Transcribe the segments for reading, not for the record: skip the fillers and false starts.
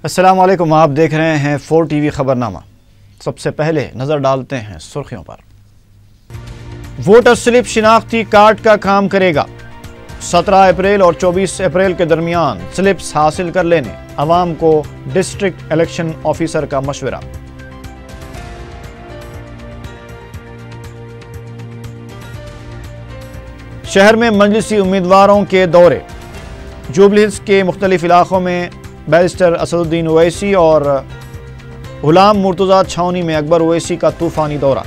अस्सलाम वालेकुम, आप देख रहे हैं 4 टीवी खबरनामा। सबसे पहले नजर डालते हैं सुर्खियों पर। वोटर स्लिप शिनाख्ती कार्ड का काम करेगा। 17 अप्रैल और 24 अप्रैल के दरमियान स्लिप्स हासिल कर लेने अवाम को डिस्ट्रिक्ट इलेक्शन ऑफिसर का मशवरा। शहर में मजलिसी उम्मीदवारों के दौरे। जुबली हिल्स के मुख्तलिफ इलाकों में बैरिस्टर असदुद्दीन ओवैसी और गुलाम मुर्तज़ा छावनी में अकबर ओवैसी का तूफानी दौरा।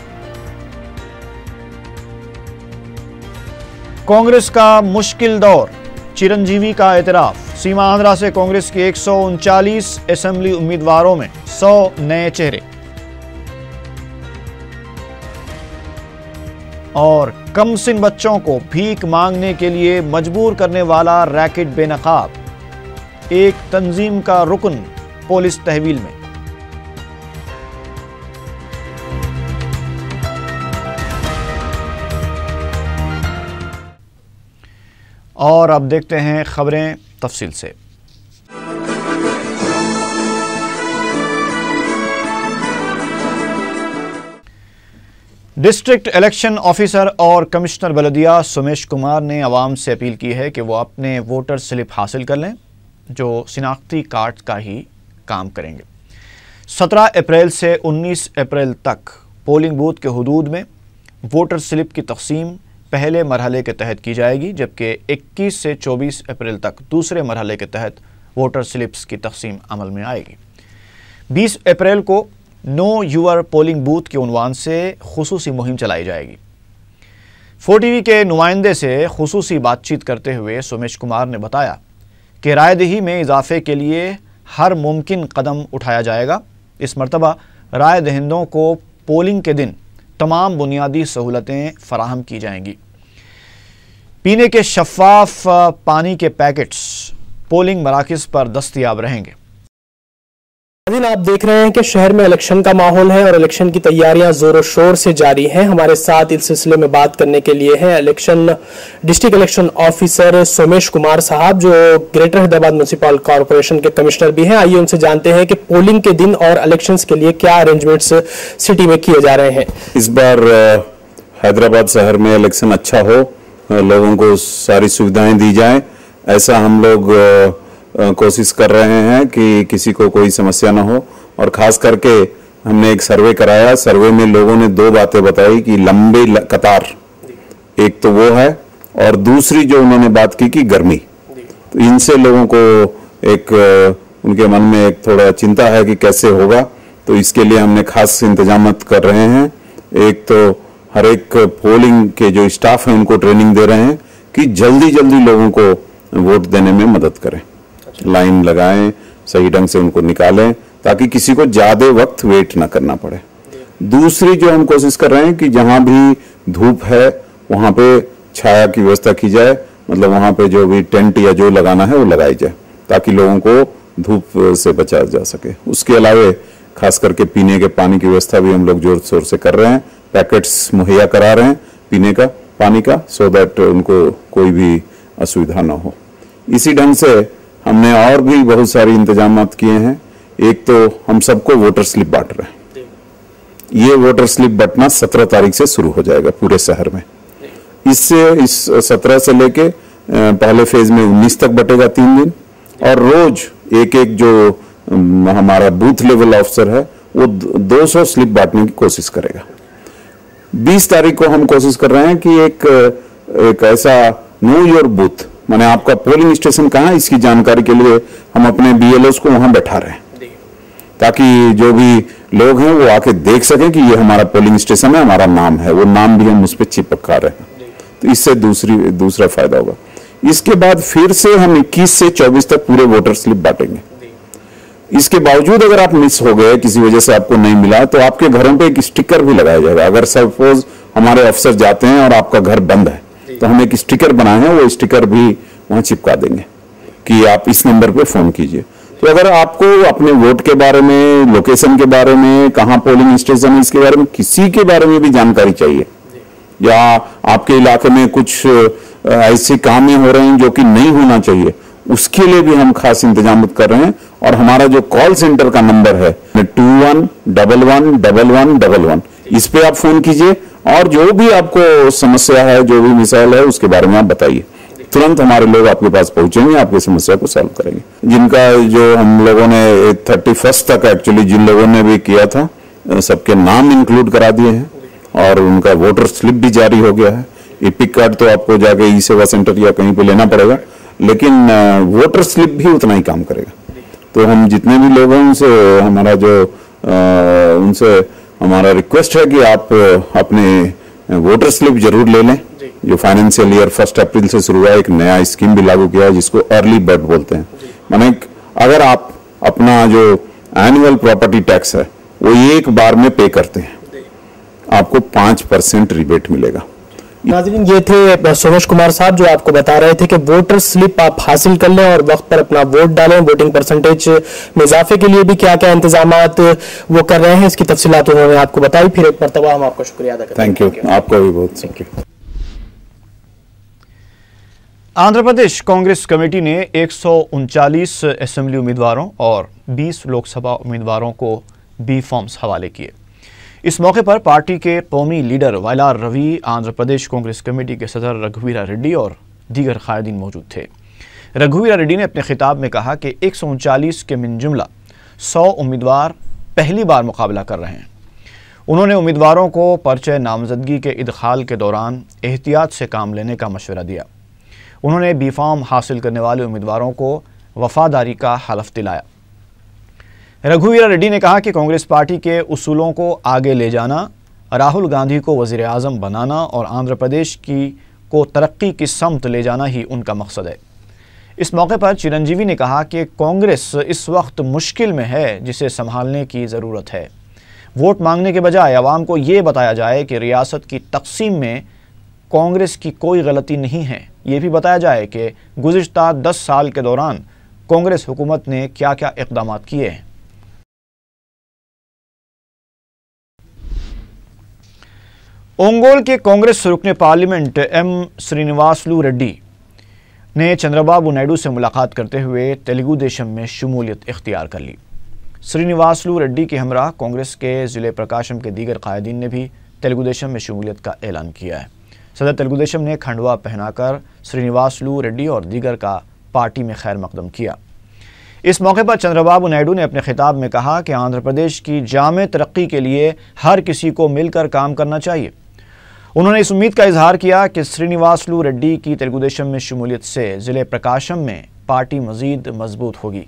कांग्रेस का मुश्किल दौर, चिरंजीवी का एतराफ। सीमा आंध्रा से कांग्रेस के 139 असेंबली उम्मीदवारों में 100 नए चेहरे। और कमसिन बच्चों को भीख मांगने के लिए मजबूर करने वाला रैकेट बेनकाब, एक तंजीम का रुकन पुलिस तहवील में। और अब देखते हैं खबरें तफसील से। डिस्ट्रिक्ट इलेक्शन ऑफिसर और कमिश्नर बलदिया सोमेश कुमार ने आवाम से अपील की है कि वो अपने वोटर स्लिप हासिल कर लें, जो शिनाख्ती कार्ड का ही काम करेंगे। 17 अप्रैल से 19 अप्रैल तक पोलिंग बूथ के हुदूद में वोटर स्लिप की तकसीम पहले मरहले के तहत की जाएगी, जबकि 21 से 24 अप्रैल तक दूसरे मरहले के तहत वोटर स्लिप्स की तकसीम अमल में आएगी। 20 अप्रैल को नो यूअर पोलिंग बूथ के उन्वान से खुसूसी मुहिम चलाई जाएगी। 4 टीवी के नुमाइंदे से खुसूसी बातचीत करते हुए सोमेश कुमार ने बताया कि रायदही में इजाफे के लिए हर मुमकिन कदम उठाया जाएगा। इस मरतबा राय दहिंदों को पोलिंग के दिन तमाम बुनियादी सहूलतें फराहम की जाएंगी। पीने के शफाफ पानी के पैकेट्स पोलिंग मराकज़ पर दस्तयाब रहेंगे। आप देख रहे हैं कि शहर में इलेक्शन का माहौल है और इलेक्शन की तैयारियां जोरों शोर से जारी हैं। हमारे साथ इस सिलसिले में बात करने के लिए हैं district election officer Somesh Kumar साहब, जो ग्रेटर हैदराबाद म्युनिसिपल कॉर्पोरेशन के कमिश्नर भी हैं। आइए उनसे जानते हैं कि पोलिंग के दिन और इलेक्शंस के लिए क्या अरेंजमेंट्स सिटी में किए जा रहे हैं। इस बार हैदराबाद शहर में इलेक्शन अच्छा हो, लोगों को सारी सुविधाएं दी जाए, ऐसा हम लोग कोशिश कर रहे हैं कि किसी को कोई समस्या ना हो। और खास करके हमने एक सर्वे कराया। सर्वे में लोगों ने 2 बातें बताई कि लंबी कतार, एक तो वो है, और दूसरी जो उन्होंने बात की कि गर्मी। तो इनसे लोगों को एक उनके मन में एक थोड़ा चिंता है कि कैसे होगा। तो इसके लिए हमने खास इंतजाम कर रहे हैं। एक तो हर एक पोलिंग के जो स्टाफ है उनको ट्रेनिंग दे रहे हैं कि जल्दी जल्दी लोगों को वोट देने में मदद करें, लाइन लगाएं, सही ढंग से उनको निकालें, ताकि किसी को ज्यादा वक्त वेट ना करना पड़े। दूसरी जो हम कोशिश कर रहे हैं कि जहां भी धूप है वहां पे छाया की व्यवस्था की जाए, मतलब वहां पे जो भी टेंट या जो लगाना है वो लगाई जाए, ताकि लोगों को धूप से बचाया जा सके। उसके अलावा खास करके पीने के पानी की व्यवस्था भी हम लोग जोर शोर से कर रहे हैं। पैकेट्स मुहैया करा रहे हैं पीने का पानी का, सो दैट उनको कोई भी असुविधा ना हो। इसी ढंग से हमने और भी बहुत सारे इंतजाम किए हैं। एक तो हम सबको वोटर स्लिप बांट रहे हैं। ये वोटर स्लिप बांटना 17 तारीख से शुरू हो जाएगा पूरे शहर में। इस 17 से लेके पहले फेज में 19 तक बटेगा 3 दिन, और रोज एक एक जो हमारा बूथ लेवल ऑफिसर है वो 200 स्लिप बांटने की कोशिश करेगा। 20 तारीख को हम कोशिश कर रहे हैं कि एक ऐसा नो योर बूथ, माने आपका पोलिंग स्टेशन कहाँ है, इसकी जानकारी के लिए हम अपने BLOs को वहां बैठा रहे हैं, ताकि जो भी लोग हैं वो आके देख सकें कि ये हमारा पोलिंग स्टेशन है, हमारा नाम है, वो नाम भी हम उस पर चिपका रहे हैं। तो इससे दूसरा फायदा होगा। इसके बाद फिर से हम 21 से 24 तक पूरे वोटर स्लिप बांटेंगे। इसके बावजूद अगर आप मिस हो गए, किसी वजह से आपको नहीं मिला, तो आपके घरों पे एक स्टिकर भी लगाया जाएगा। अगर सपोज हमारे अफसर जाते हैं और आपका घर बंद है, तो हम एक स्टिकर बनाए हैं, वो स्टिकर भी वहां चिपका देंगे कि आप इस नंबर पे फोन कीजिए। तो अगर आपको अपने वोट के बारे में, लोकेशन के बारे में, कहां पोलिंग स्टेशन है, इसके बारे में, किसी के बारे में भी जानकारी चाहिए, या आपके इलाके में कुछ ऐसे काम हो रहे हैं जो कि नहीं होना चाहिए, उसके लिए भी हम खास इंतजाम कर रहे हैं। और हमारा जो कॉल सेंटर का नंबर है 21111111, इस पे आप फोन कीजिए और जो भी आपको समस्या है, जो भी मिसाइल है, उसके बारे में आप बताइए। तुरंत हमारे लोग आपके पास पहुंचेंगे, आपकी समस्या को सॉल्व करेंगे। जिनका जो हम लोगों ने 31 तक एक्चुअली जिन लोगों ने भी किया था, सबके नाम इंक्लूड करा दिए हैं और उनका वोटर स्लिप भी जारी हो गया है। इपिक कार्ड तो आपको जाके ई सेवा सेंटर या कहीं पे लेना पड़ेगा, लेकिन वोटर स्लिप भी उतना ही काम करेगा। तो हम जितने भी लोग हैं उनसे हमारा उनसे हमारा रिक्वेस्ट है कि आप अपने वोटर स्लिप जरूर ले लें। जो फाइनेंशियल ईयर 1 अप्रैल से शुरू हुआ है, एक नया स्कीम भी लागू किया है जिसको अर्ली बर्ड बोलते हैं। माने अगर आप अपना जो एनुअल प्रॉपर्टी टैक्स है वो एक बार में पे करते हैं, आपको 5% रिबेट मिलेगा। नाज़रीन, ये थे सोमेश कुमार साहब जो आपको बता रहे थे कि वोटर स्लिप आप हासिल कर लें और वक्त पर अपना वोट डालें। वोटिंग परसेंटेज में इजाफे के लिए भी क्या क्या इंतजामात वो कर रहे हैं, इसकी तफसीलात उन्होंने आपको बताई। फिर एक मरतबा हम आपका शुक्रिया अदा करते हैं। थैंक यू, आपका भी बहुत शुक्रिया। आंध्र प्रदेश कांग्रेस कमेटी ने 139 असेंबली उम्मीदवारों और 20 लोकसभा उम्मीदवारों को बी फॉर्म्स हवाले किए। इस मौके पर पार्टी के कौमी लीडर वायलार रवि, आंध्र प्रदेश कांग्रेस कमेटी के सदर रघुवीरा रेड्डी और दीगर कायदीन मौजूद थे। रघुवीरा रेड्डी ने अपने खिताब में कहा कि 139 के मिन जुमला 100 उम्मीदवार पहली बार मुकाबला कर रहे हैं। उन्होंने उम्मीदवारों को पर्चे नामजदगी के इदखाल के दौरान एहतियात से काम लेने का मशवरा दिया। उन्होंने बी फॉर्म हासिल करने वाले उम्मीदवारों को वफादारी का हलफ दिलाया। रघुवीरा रेड्डी ने कहा कि कांग्रेस पार्टी के उसूलों को आगे ले जाना, राहुल गांधी को वज़ीर आज़म बनाना और आंध्र प्रदेश को तरक्की की समत ले जाना ही उनका मकसद है। इस मौके पर चिरंजीवी ने कहा कि कांग्रेस इस वक्त मुश्किल में है जिसे संभालने की ज़रूरत है। वोट मांगने के बजाय आवाम को ये बताया जाए कि रियासत की तकसीम में कांग्रेस की कोई गलती नहीं है। ये भी बताया जाए कि गुज़िश्ता 10 साल के दौरान कांग्रेस हुकूमत ने क्या क्या इक़दाम किए हैं। ओंगोल के कांग्रेस रुकने पार्लियामेंट एम श्रीनिवासलू रेड्डी ने चंद्रबाबू नायडू से मुलाकात करते हुए तेलुगु देशम में शमूलियत इख्तियार कर ली। श्रीनिवासलू रेड्डी के हमरा कांग्रेस के ज़िले प्रकाशम के दीगर कायदीन ने भी तेलुगु देशम में शमूलियत का ऐलान किया है। सदर तेलुगु देशम ने खंडवा पहनाकर श्रीनिवासलू रेड्डी और दीगर का पार्टी में खैर मकदम किया। इस मौके पर चंद्रबाबू नायडू ने अपने खिताब में कहा कि आंध्र प्रदेश की जामे तरक्की के लिए हर किसी को मिलकर काम करना चाहिए। उन्होंने इस उम्मीद का इजहार किया कि श्रीनिवासलू रेड्डी की तेलुगु देशम में शमूलियत से ज़िले प्रकाशम में पार्टी मज़ीद मजबूत होगी।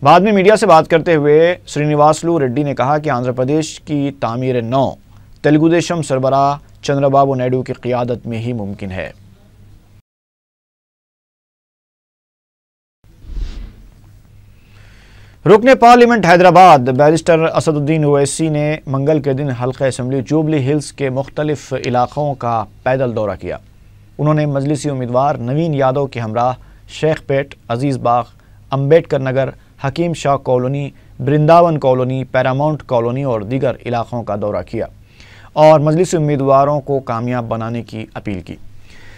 बाद में मीडिया से बात करते हुए श्रीनिवासलू रेड्डी ने कहा कि आंध्र प्रदेश की तामीर नौ तेलुगु देशम सरबराह चंद्रबाबू नायडू की क़ियादत में ही मुमकिन है। रुकने पार्लियामेंट हैदराबाद बैरिस्टर असदुद्दीन ओवैसी ने मंगल के दिन हल्का असेंबली जुबली हिल्स के मुख्तलिफ इलाक़ों का पैदल दौरा किया। उन्होंने मजलिसी उम्मीदवार नवीन यादव के हमराह Shaikpet, Aziz Bagh, Ambedkar Nagar, Hakeem Shah colony, Vrindavan colony, Paramount colony और दीगर इलाक़ों का दौरा किया और मजलिसी उम्मीदवारों को कामयाब बनाने की अपील की।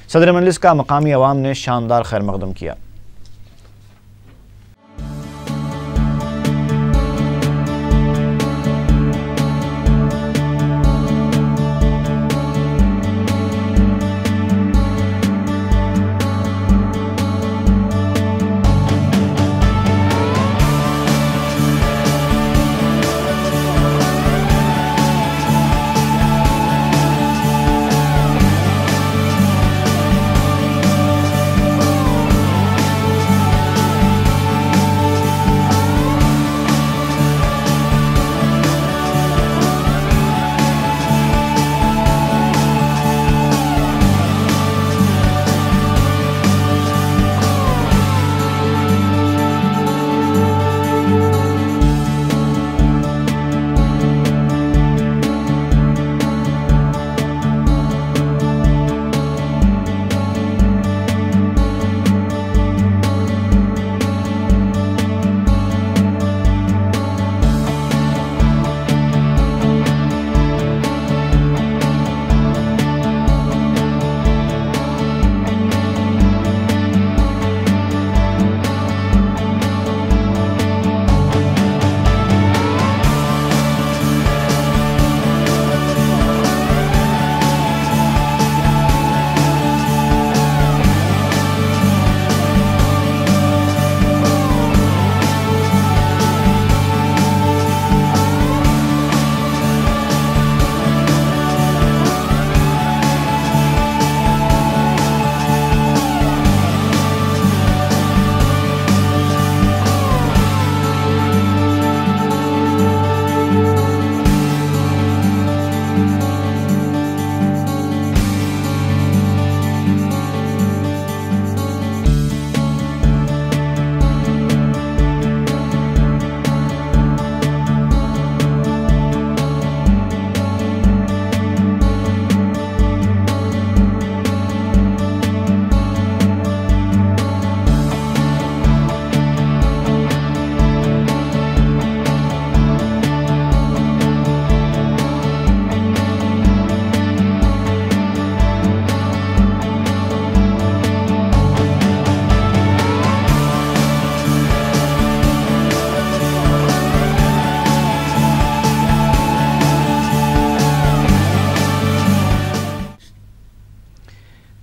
सदर मजलिस का मकामी अवाम ने शानदार खैर मकदम किया।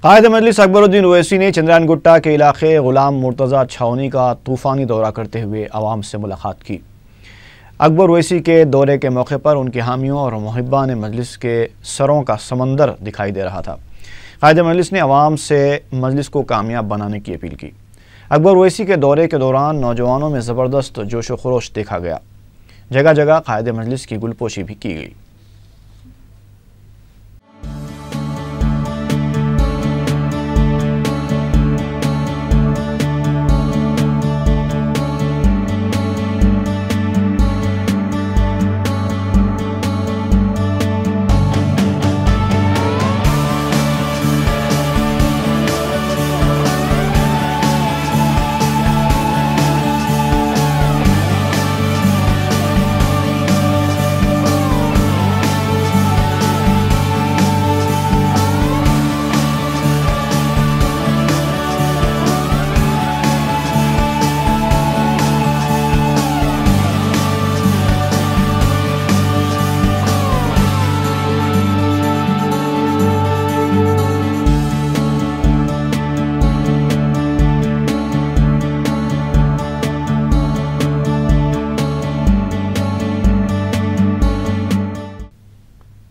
कायद मजलिस अकबरुद्दीन ओवैसी ने चंद्रायन गुट्टा के इलाके गुलाम मुर्तज़ा छावनी का तूफ़ानी दौरा करते हुए आवाम से मुलाकात की। अकबर ओवैसी के दौरे के मौके पर उनके हामियों और मुहिब्बान मजलिस के सरों का समंदर दिखाई दे रहा था। कायद मजलिस ने आवाम से मजलिस को कामयाब बनाने की अपील की। अकबर ओवैसी के दौरे के दौरान नौजवानों में ज़बरदस्त जोश व खरोश देखा गया। जगह जगह कायद मजलिस की गुलपोशी भी की गई।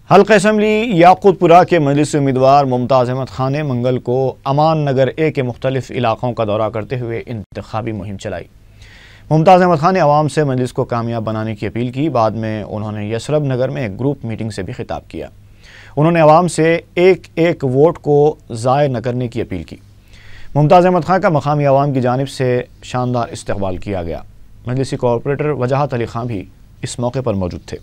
हल्का असम्बली याकूतपुरा के मजलिस उम्मीदवार मुमताज़ अहमद खान ने मंगल को अमान नगर ए के मुख्तलिफ इलाक़ों का दौरा करते हुए इंतखाबी मुहिम चलाई। मुमताज़ अहमद खान ने आवाम से मजलिस को कामयाब बनाने की अपील की। बाद में उन्होंने यसरब नगर में एक ग्रुप मीटिंग से भी खिताब किया। उन्होंने आवाम से एक एक वोट को ज़ाय न करने की अपील की। मुमताज़ अहमद खान का मकामी आवाम की जानिब से शानदार इस्तकबाल किया गया। मजलिसी कॉरपोरेटर वजाहत अली खान भी इस मौके पर मौजूद थे।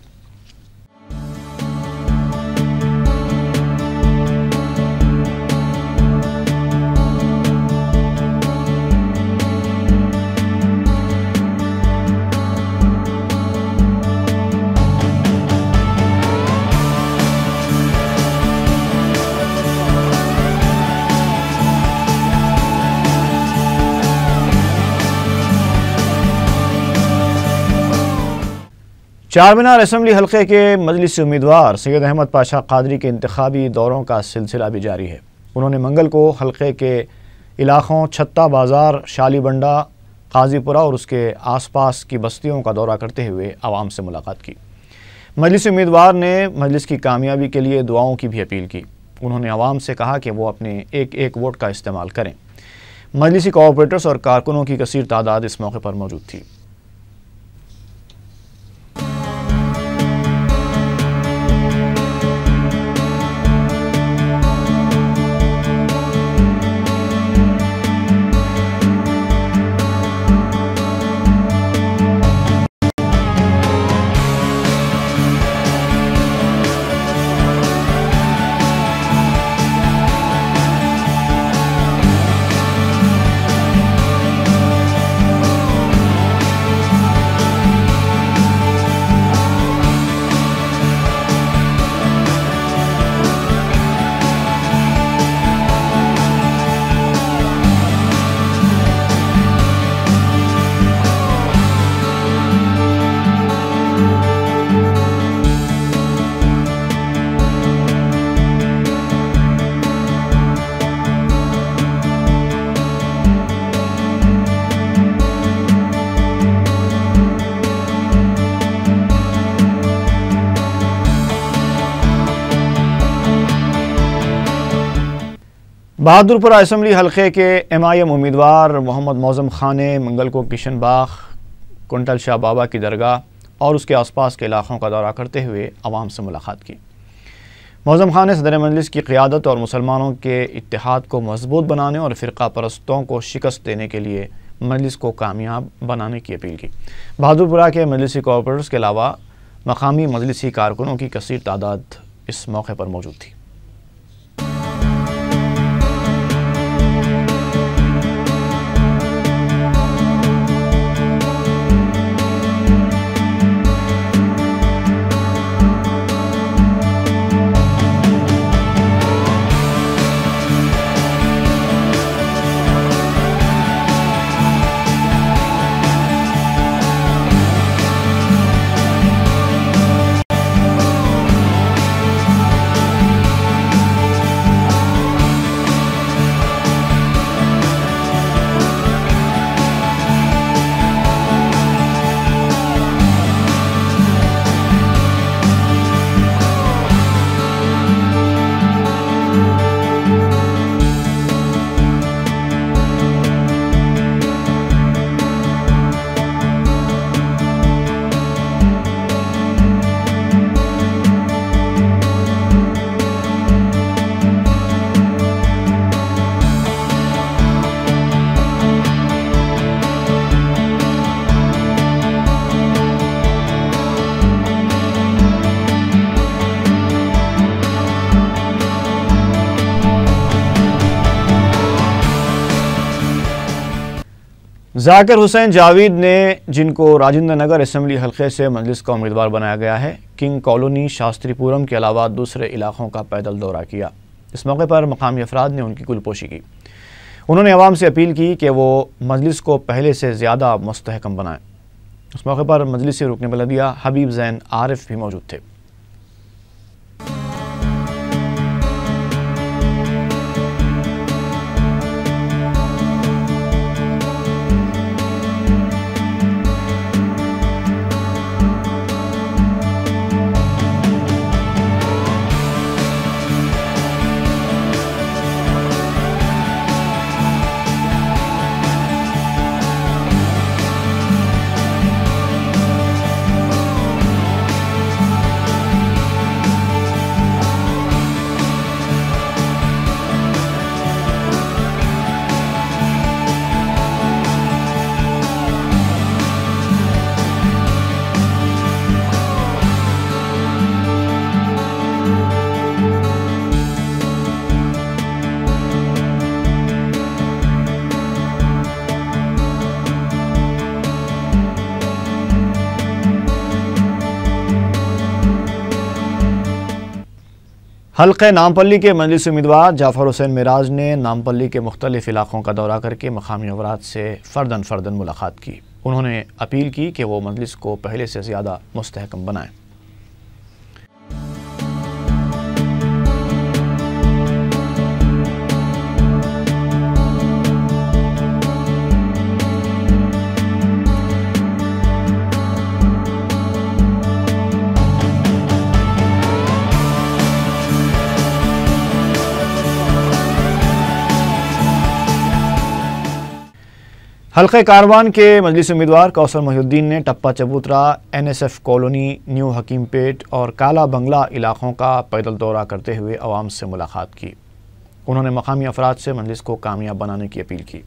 चारमीनार असम्बली हल्के के मजलिस उम्मीदवार सैयद अहमद पाशा कादरी के इंतखाबी दौरों का सिलसिला भी जारी है। उन्होंने मंगल को हल्के के इलाक़ों छत्ता बाज़ार, शालीबंडा, काजीपुरा और उसके आसपास की बस्तियों का दौरा करते हुए आवाम से मुलाकात की। मजलिस उम्मीदवार ने मजलिस की कामयाबी के लिए दुआओं की भी अपील की। उन्होंने आवाम से कहा कि वो अपने एक एक वोट का इस्तेमाल करें। मजलिसी कॉरपोरेटर्स और कारकुनों की कसीर तादाद इस मौके पर मौजूद थी। बहादुरपुरा असम्बली हल्के के MIM उम्मीदवार मोहम्मद मौज़म खान ने मंगल को किशन बाग, कुंटल शाह बाबा की दरगाह और उसके आसपास के इलाक़ों का दौरा करते हुए आवाम से मुलाकात की। मौज़म खान ने सदर मजलिस की क़ियादत और मुसलमानों के इत्तेहाद को मजबूत बनाने और फ़िरका परस्तों को शिकस्त देने के लिए मजलिस को कामयाब बनाने की अपील की। बहादुरपुरा के मजलिसी कॉरपोरेटर्स के अलावा मकामी मजलिसी कारकुनों की कसीर तादाद इस मौके पर मौजूद थी। जाकिर हुसैन जावेद ने, जिनको राजेंद्र नगर असेंबली हल्के से मजलिस का उम्मीदवार बनाया गया है, किंग कॉलोनी, शास्त्रीपुरम के अलावा दूसरे इलाकों का पैदल दौरा किया। इस मौके पर मकामी अफराद ने उनकी कुलपोशी की। उन्होंने अवाम से अपील की कि वो मजलिस को पहले से ज़्यादा मुस्तहकम बनाएं। इस मौके पर मजलिसी रुकन बलदिया हबीब ज़ैन आरिफ भी मौजूद थे। हल्के नामपल्ली के मजलिसी उम्मीदवार जाफर हुसैन मिराज ने नामपल्ली के मुख्तलिफ इलाकों का दौरा करके मकामी अफराद से फ़र्दन मुलाकात की। उन्होंने अपील की कि वो मजलिस को पहले से ज़्यादा मुस्तहकम बनाएं। हल्के कारवान के मजलिसी उम्मीदवार कौसर मोहिउद्दीन ने टप्पा चबूतरा, NSF कॉलोनी, न्यू हकीमपेट और काला बंगला इलाकों का पैदल दौरा करते हुए अवाम से मुलाकात की। उन्होंने मकामी अफराद से मजलिस को कामयाब बनाने की अपील की।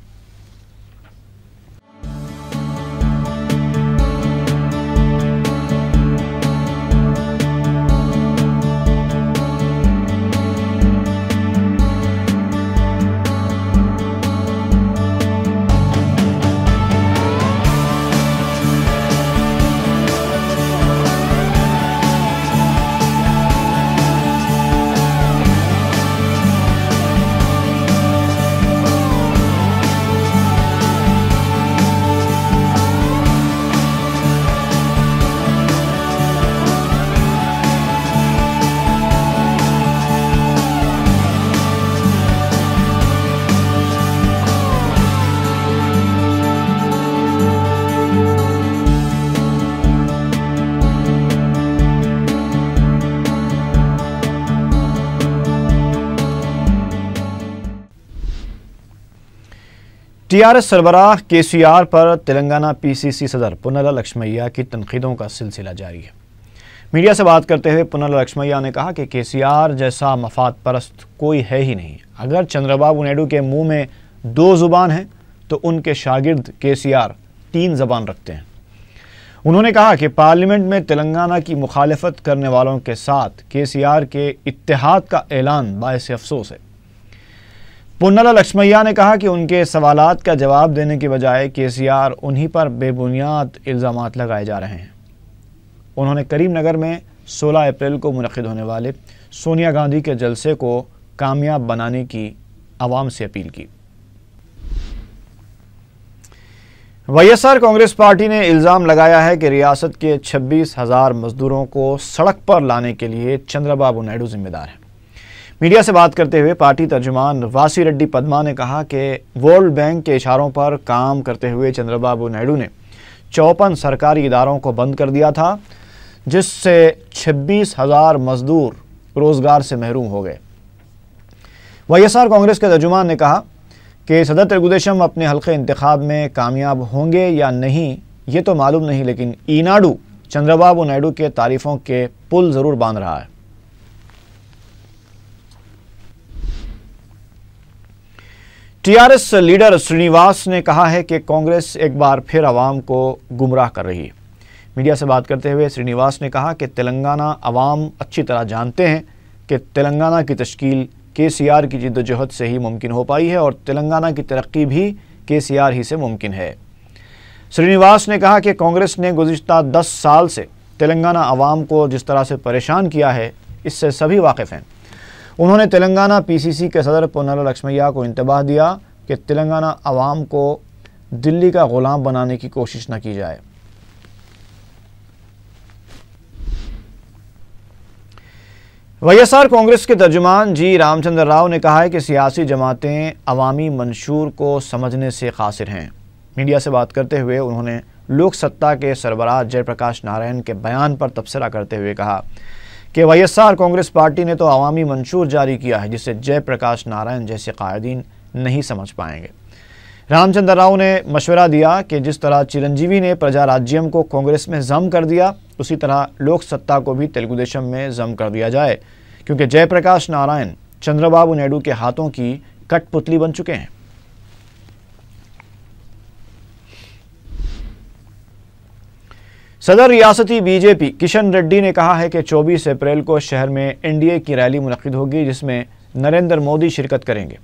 टीआरएस सरबराह केसीआर पर तेलंगाना पीसीसी सदर पुन्नला लक्ष्मैया की तनकीदों का सिलसिला जारी है। मीडिया से बात करते हुए पुन्नला लक्ष्मैया ने कहा कि केसीआर जैसा मफाद परस्त कोई है ही नहीं। अगर चंद्रबाबू नायडू के मुंह में 2 जुबान है तो उनके शागिर्द केसीआर 3 जबान रखते हैं। उन्होंने कहा कि पार्लियामेंट में तेलंगाना की मुखालिफत करने वालों के साथ केसीआर के इत्तेहाद का ऐलान बायस अफसोस है। पुन्नला लक्ष्मैया ने कहा कि उनके सवालात का जवाब देने के बजाय केसीआर उन्हीं पर बेबुनियाद इल्ज़ामात लगाए जा रहे हैं। उन्होंने करीमनगर में 16 अप्रैल को मुनक़िद होने वाले सोनिया गांधी के जलसे को कामयाब बनाने की आवाम से अपील की। वाईएसआर कांग्रेस पार्टी ने इल्ज़ाम लगाया है कि रियासत के 26,000 मजदूरों को सड़क पर लाने के लिए चंद्रबाबू नायडू जिम्मेदार है। मीडिया से बात करते हुए पार्टी तर्जुमान वासी रेड्डी पद्मा ने कहा कि वर्ल्ड बैंक के इशारों पर काम करते हुए चंद्रबाबू नायडू ने 54 सरकारी इदारों को बंद कर दिया था, जिससे 26,000 मजदूर रोजगार से महरूम हो गए। वाईएसआर कांग्रेस के तर्जुमान ने कहा कि सदर तेलुगुदेशम अपने हल्के इंतखाब में कामयाब होंगे या नहीं ये तो मालूम नहीं, लेकिन ईनाडू चंद्रबाबू नायडू के तारीफों के पुल जरूर बांध रहा है। टीआरएस लीडर श्रीनिवास ने कहा है कि कांग्रेस एक बार फिर अवाम को गुमराह कर रही है। मीडिया से बात करते हुए श्रीनिवास ने कहा कि तेलंगाना अवाम अच्छी तरह जानते हैं कि तेलंगाना की तश्कील केसीआर की जिद्दोजहद से ही मुमकिन हो पाई है और तेलंगाना की तरक्की भी केसीआर ही से मुमकिन है। श्रीनिवास ने कहा कि कांग्रेस ने गुज़िश्ता 10 साल से तेलंगाना अवाम को जिस तरह से परेशान किया है, इससे सभी वाकिफ़ हैं। उन्होंने तेलंगाना पीसीसी के सदर पोन्नाला लक्ष्मయ్య को इंतबाह दिया कि तेलंगाना अवाम को दिल्ली का गुलाम बनाने की कोशिश न की जाए। वाईएसआर कांग्रेस के तर्जुमान जी रामचंद्र राव ने कहा है कि सियासी जमातें अवामी मंशूर को समझने से कासिर हैं। मीडिया से बात करते हुए उन्होंने लोक सत्ता के सरबराह जयप्रकाश नारायण के बयान पर तबसरा करते हुए कहा कि वाईएसआर कांग्रेस पार्टी ने तो अवामी मंशूर जारी किया है जिसे जयप्रकाश नारायण जैसे कायदीन नहीं समझ पाएंगे। रामचंद्र राव ने मशवरा दिया कि जिस तरह चिरंजीवी ने प्रजा राज्यम को कांग्रेस में जम कर दिया, उसी तरह लोक सत्ता को भी तेलुगुदेशम में जम कर दिया जाए, क्योंकि जयप्रकाश नारायण चंद्रबाबू नायडू के हाथों की कठपुतली बन चुके हैं। सदर रियासती बीजेपी किशन रेड्डी ने कहा है कि 24 अप्रैल को शहर में एनडीए की रैली मुनक्किद होगी जिसमें नरेंद्र मोदी शिरकत करेंगे।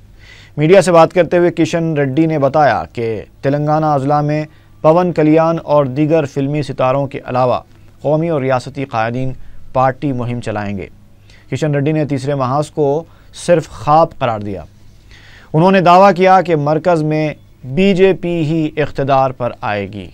मीडिया से बात करते हुए किशन रेड्डी ने बताया कि तेलंगाना अजला में पवन कल्याण और दीगर फिल्मी सितारों के अलावा कौमी और रियासती कायदीन पार्टी मुहिम चलाएंगे। किशन रेड्डी ने तीसरे महाज को सिर्फ ख्वाब करार दिया। उन्होंने दावा किया कि मरकज़ में बीजेपी ही इख्तिदार पर आएगी।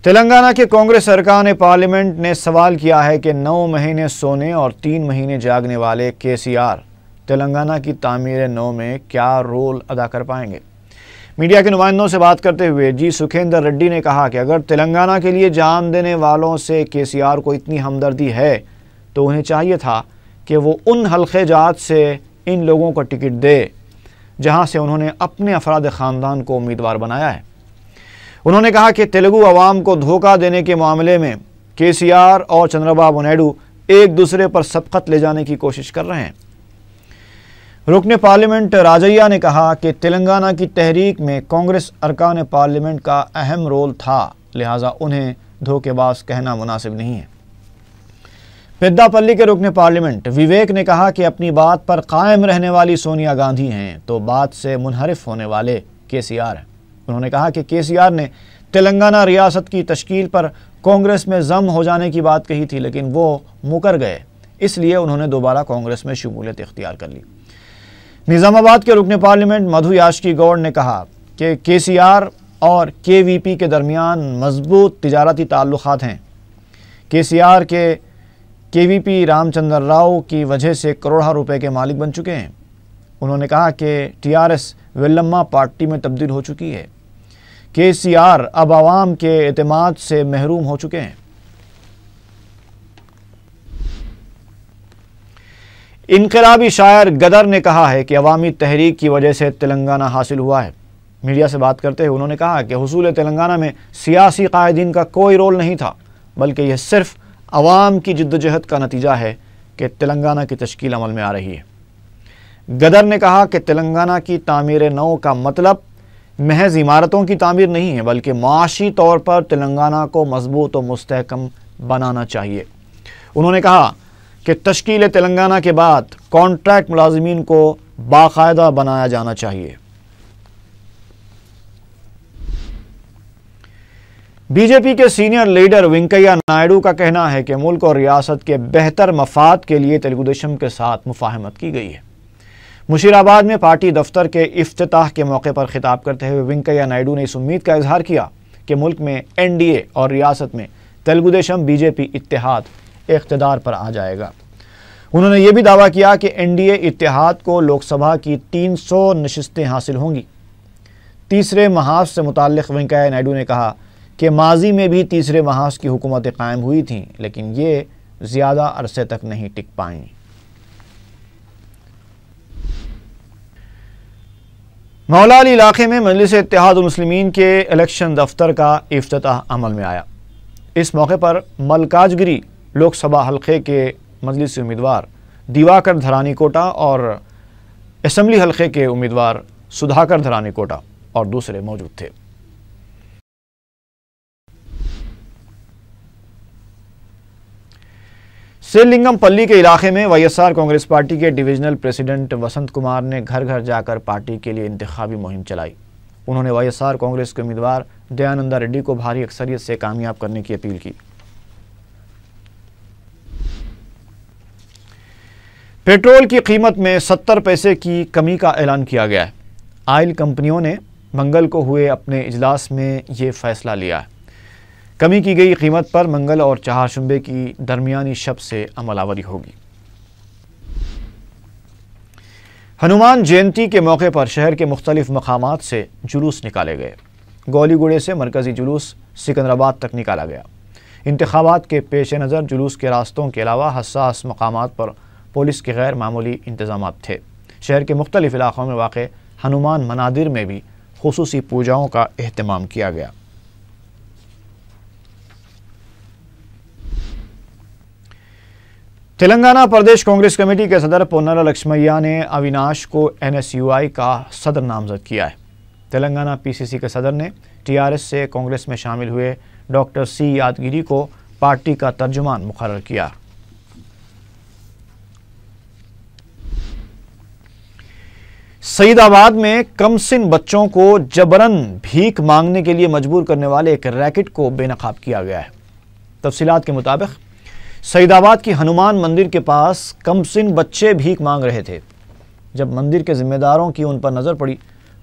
तेलंगाना के कांग्रेस अरकान पार्लियामेंट ने सवाल किया है कि 9 महीने सोने और 3 महीने जागने वाले केसीआर तेलंगाना की तामीर नौ में क्या रोल अदा कर पाएंगे। मीडिया के नुमाइंदों से बात करते हुए जी सुखेंदर रेड्डी ने कहा कि अगर तेलंगाना के लिए जान देने वालों से केसीआर को इतनी हमदर्दी है तो उन्हें चाहिए था कि वो उन हल्के जात से इन लोगों को टिकट दे जहां से उन्होंने अपने अफराद ख़ानदान को उम्मीदवार बनाया है। उन्होंने कहा कि तेलुगु अवाम को धोखा देने के मामले में केसीआर और चंद्रबाबू नायडू एक दूसरे पर सबकत ले जाने की कोशिश कर रहे हैं। रुकने पार्लियामेंट राजैया ने कहा कि तेलंगाना की तहरीक में कांग्रेस अरकान पार्लियामेंट का अहम रोल था, लिहाजा उन्हें धोखेबाज कहना मुनासिब नहीं है। पेद्दापल्ली के रुकने पार्लियामेंट विवेक ने कहा कि अपनी बात पर कायम रहने वाली सोनिया गांधी हैं तो बात से मुनहरिफ होने वाले केसीआर हैं। उन्होंने कहा कि केसीआर ने तेलंगाना रियासत की तश्कील पर कांग्रेस में जम हो जाने की बात कही थी, लेकिन वो मुकर गए, इसलिए उन्होंने दोबारा कांग्रेस में शमूलियत इख्तियार कर ली। निज़ामाबाद के रुकने पार्लियामेंट मधु याशकी गौड़ ने कहा कि केसीआर और केवीपी के दरमियान मजबूत तिजारती ताल्लुकात हैं। केसीआर के केवीपी रामचंद्र राव की वजह से करोड़ों रुपए के मालिक बन चुके हैं। उन्होंने कहा कि टीआरएस वेल्लम्मा पार्टी में तब्दील हो चुकी है। केसीआर अब आवाम के एतमाद से महरूम हो चुके हैं। इनकलाबी शायर गदर ने कहा है कि अवामी तहरीक की वजह से तेलंगाना हासिल हुआ है। मीडिया से बात करते हुए उन्होंने कहा कि हुसूल तेलंगाना में सियासी कायदीन का कोई रोल नहीं था, बल्कि यह सिर्फ अवाम की जिद्दोजहद का नतीजा है कि तेलंगाना की तश्कील अमल में आ रही है। गदर ने कहा कि तेलंगाना की तामीर नौ का मतलब महज इमारतों की तामीर नहीं है, बल्कि माशी तौर पर तेलंगाना को मजबूत और मुस्तहकम बनाना चाहिए। उन्होंने कहा कि तश्कील तेलंगाना के बाद कॉन्ट्रैक्ट मुलाजिमीन को बाकायदा बनाया जाना चाहिए। बीजेपी के सीनियर लीडर वेंकैया नायडू का कहना है कि मुल्क और रियासत के बेहतर मफाद के लिए तेलुगुदेशम के साथ मुफाहमत की गई है। मुशीराबाद में पार्टी दफ्तर के इफ्तिताह के मौके पर खिताब करते हुए वेंकैया नायडू ने इस उम्मीद का इजहार किया कि मुल्क में एनडीए और रियासत में तेलुगुदेशम बीजेपी इत्तेहाद इख्तिदार पर आ जाएगा। उन्होंने ये भी दावा किया कि एनडीए इत्तेहाद को लोकसभा की 300 नशिस्तें हासिल होंगी। तीसरे महाज से मुताल्लिक़ वेंकैया नायडू ने कहा कि माजी में भी तीसरे महाज की हुकूमतें कायम हुई थीं, लेकिन ये ज़्यादा अरसे तक नहीं टिक पाईं। मौलाली इलाके में मजलिस इत्तेहाद मुस्लिमीन के इलेक्शन दफ्तर का इफ्तिताह अमल में आया। इस मौके पर मलकाजगिरी लोकसभा हल्के के मजलिसी उम्मीदवार दिवाकर धरानी कोटा और असम्बली हल्के के उम्मीदवार सुधाकर धरानी कोटा और दूसरे मौजूद थे। श्रीलिंगमपल्ली के इलाके में वाईएसआर कांग्रेस पार्टी के डिविजनल प्रेसिडेंट वसंत कुमार ने घर घर जाकर पार्टी के लिए इंतखाबी मुहिम चलाई। उन्होंने वाईएसआर कांग्रेस के उम्मीदवार दयानंदा रेड्डी को भारी अक्सरियत से कामयाब करने की अपील की। पेट्रोल की कीमत में 70 पैसे की कमी का ऐलान किया गया है। ऑयल कंपनियों ने मंगल को हुए अपने इजलास में ये फैसला लिया है। कमी की गई कीमत पर मंगल और चहारशंबे की दरमियानी शब से अमलावरी होगी। हनुमान जयंती के मौके पर शहर के मुख्तलिफ मकामात से जुलूस निकाले गए। गौलीगुड़े से मरकजी जुलूस सिकंदराबाद तक निकाला गया। इंतखाबात के पेश नज़र जुलूस के रास्तों के अलावा हसास मकामात पर पुलिस के गैर मामूली इंतजाम थे। शहर के मुख्तलिफ इलाकों में वाक़ हनुमान मनादिर में भी खुसूसी पूजाओं का एहतमाम किया गया। तेलंगाना प्रदेश कांग्रेस कमेटी के सदर पोन्नाला लक्ष्मैया ने अविनाश को NSUI का सदर नामजद किया है। तेलंगाना PCC के सदर ने TRS से कांग्रेस में शामिल हुए डॉक्टर C यादगिरी को पार्टी का तर्जुमान मुकर्रर किया। सईदाबाद में कमसिन बच्चों को जबरन भीख मांगने के लिए मजबूर करने वाले एक रैकेट को बेनकाब किया गया है। तफसीलात के मुताबिक सईदाबाद की हनुमान मंदिर के पास कमसिन बच्चे भीख मांग रहे थे। जब मंदिर के जिम्मेदारों की उन पर नज़र पड़ी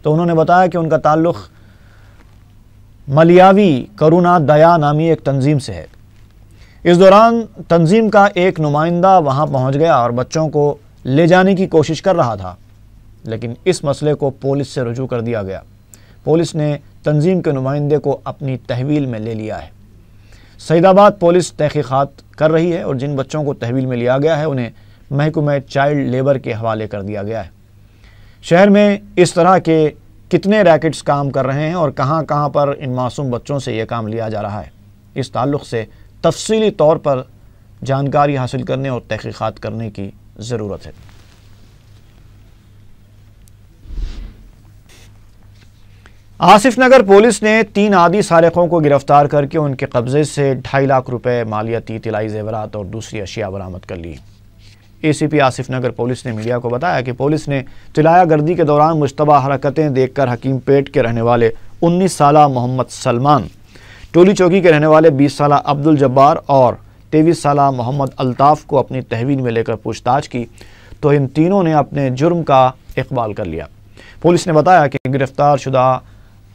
तो उन्होंने बताया कि उनका ताल्लुक़ मलियावी करुणा दया नामी एक तंजीम से है। इस दौरान तंजीम का एक नुमाइंदा वहां पहुंच गया और बच्चों को ले जाने की कोशिश कर रहा था, लेकिन इस मसले को पुलिस से रुजू कर दिया गया। पुलिस ने तंजीम के नुमाइंदे को अपनी तहवील में ले लिया है। सईदाबाद पुलिस तहकीकात कर रही है और जिन बच्चों को तहवील में लिया गया है उन्हें महकमे चाइल्ड लेबर के हवाले कर दिया गया है। शहर में इस तरह के कितने रैकेट्स काम कर रहे हैं और कहां कहां पर इन मासूम बच्चों से यह काम लिया जा रहा है, इस ताल्लुक़ से तफसीली तौर पर जानकारी हासिल करने और तहकीकात करने की ज़रूरत है। आसिफ नगर पुलिस ने 3 आदी सारिकों को गिरफ्तार करके उनके कब्जे से 2.5 लाख रुपए मालियाती तिलाई जेवरात और दूसरी अशिया बरामद कर ली। ACP आसिफ नगर पुलिस ने मीडिया को बताया कि पुलिस ने तिलाया गर्दी के दौरान मुश्तबा हरकतें देखकर हकीम पेट के रहने वाले 19 साला मोहम्मद सलमान, टोली चौकी के रहने वाले 20 साला अब्दुल जब्बार और 23 साला मोहम्मद अल्ताफ़ को अपनी तहवील में लेकर पूछताछ की तो इन तीनों ने अपने जुर्म का इकबाल कर लिया। पुलिस ने बताया कि गिरफ्तार शुदा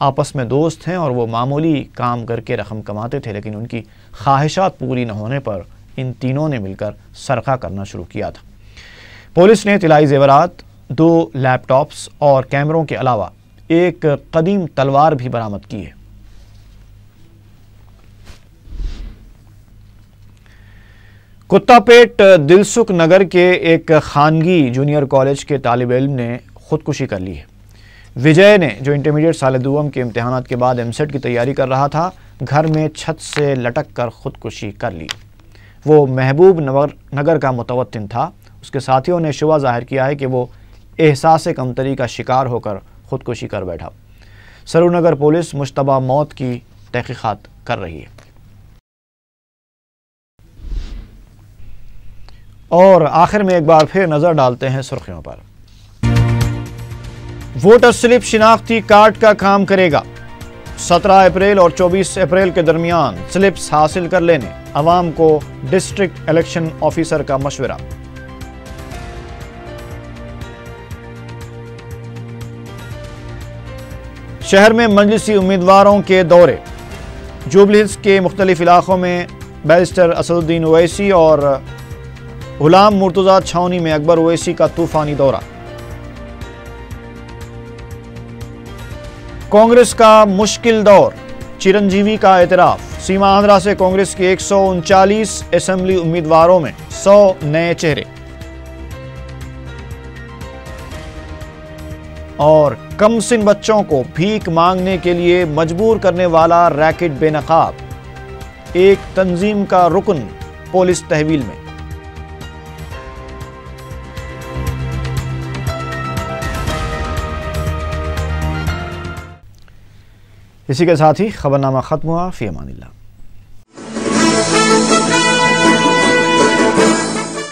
आपस में दोस्त हैं और वो मामूली काम करके रकम कमाते थे, लेकिन उनकी ख्वाहिशात पूरी न होने पर इन तीनों ने मिलकर सरका करना शुरू किया था। पुलिस ने तिलाई जेवरात, 2 लैपटॉप्स और कैमरों के अलावा एक कदीम तलवार भी बरामद की है। कुत्तापेट दिलसुख नगर के एक खानगी जूनियर कॉलेज के तालिब इल्म ने खुदकुशी कर ली है। विजय ने, जो इंटरमीडिएट साल दुआम के इम्तिहानात के बाद MSET की तैयारी कर रहा था, घर में छत से लटक कर खुदकुशी कर ली। वो महबूब नगर का मुतवत्तिन था। उसके साथियों ने शुबा जाहिर किया है कि वो एहसास कमतरी का शिकार होकर खुदकुशी कर बैठा। सरूनगर पुलिस मुश्तबा मौत की तहकीकात कर रही है। और आखिर में एक बार फिर नजर डालते हैं सुर्खियों पर। वोटर स्लिप शिनाख्ती कार्ड का काम करेगा। 17 अप्रैल और 24 अप्रैल के दरमियान स्लिप्स हासिल कर लेने अवाम को डिस्ट्रिक्ट इलेक्शन ऑफिसर का मशवरा। शहर में मजलिसी उम्मीदवारों के दौरे। जुबली हिल्स के मुख्तलिफ इलाकों में बैरिस्टर असदुद्दीन ओवैसी और गुलाम मुर्तज़ा छावनी में अकबर ओवैसी का तूफानी दौरा। कांग्रेस का मुश्किल दौर, चिरंजीवी का एतराफ। सीमा आंध्रा से कांग्रेस के 139 असेंबली उम्मीदवारों में 100 नए चेहरे। और कमसिन बच्चों को भीख मांगने के लिए मजबूर करने वाला रैकेट बेनकाब, एक तंजीम का रुकन पुलिस तहवील में। इसी के साथ ही खबरनामा खत्म हुआ। फी अमानिल्लाह।